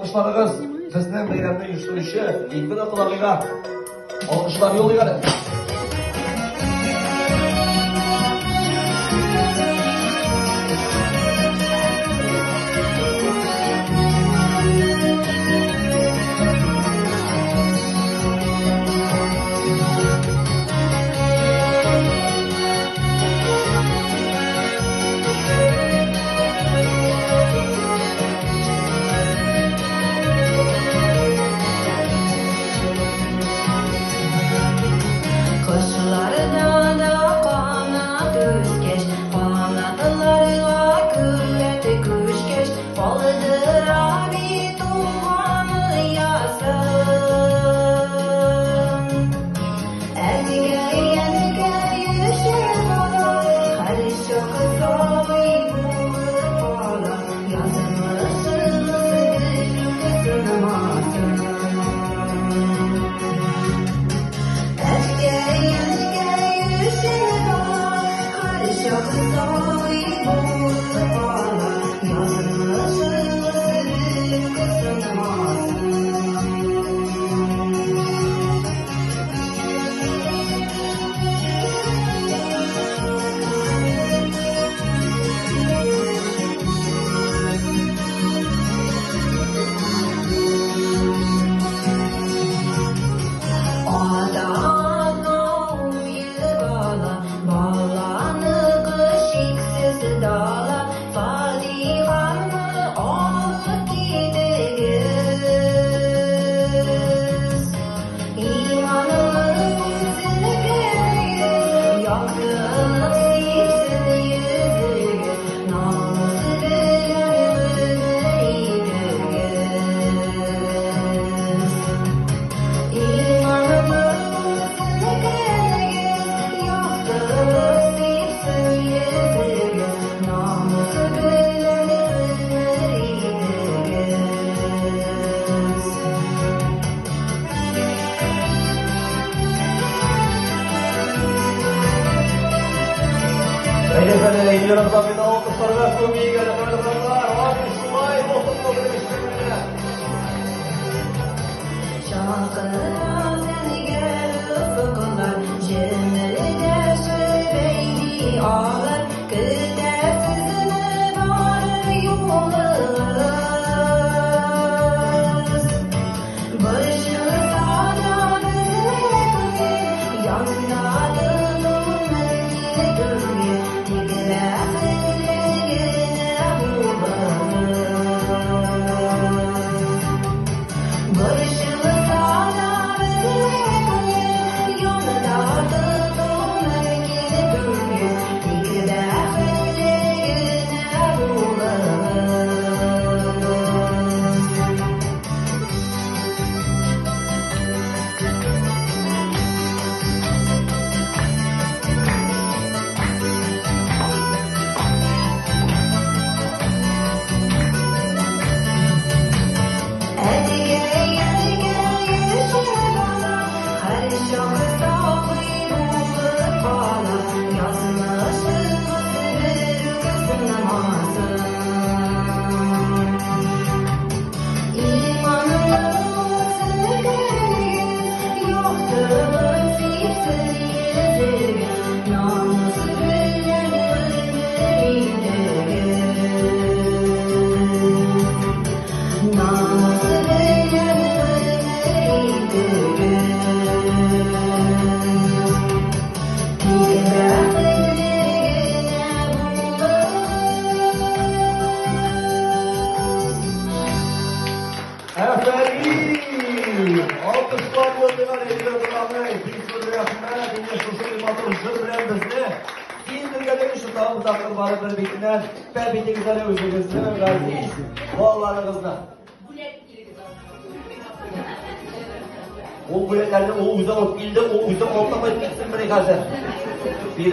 alkışlarınız bizden bayramda uyuşturuşu ilgili kulağıyla alkışlar yollayalım. Kışlarda da kanat özgeç, kanatlarla kuvveti kuşkeş, balıdır abi tumanı yazsın. Elge yüzür bana, karış yok soy bulup bana, yazılmışsın sığmasın. Efendim, eğiliyoruz abi, alkışlarına komiye gelin. Hadi Şumay, bozulma benim işlemine. Şarkılar seni gelip fıkılar, cümlede söyleydi ağlar, kıdefsizini var yollarız. Barışımız hala bizimle, yandadır mevki gölge, dikleflerine bularız. Barışımız hala bizimle, yandadır mevki gölge, dikleflerine bularız. Efendim, alkışlar yollayalım. Eğiliyoruz abi, bir sürü yapma, bir sürü matırışı bilen bizni. İndirgedik şu tam uzaklık varıdır bitinden. Ben bitti güzel özümüzü verdiyiz. Vallahi o biletlerden o uzak ilde o uzak olmamak için bir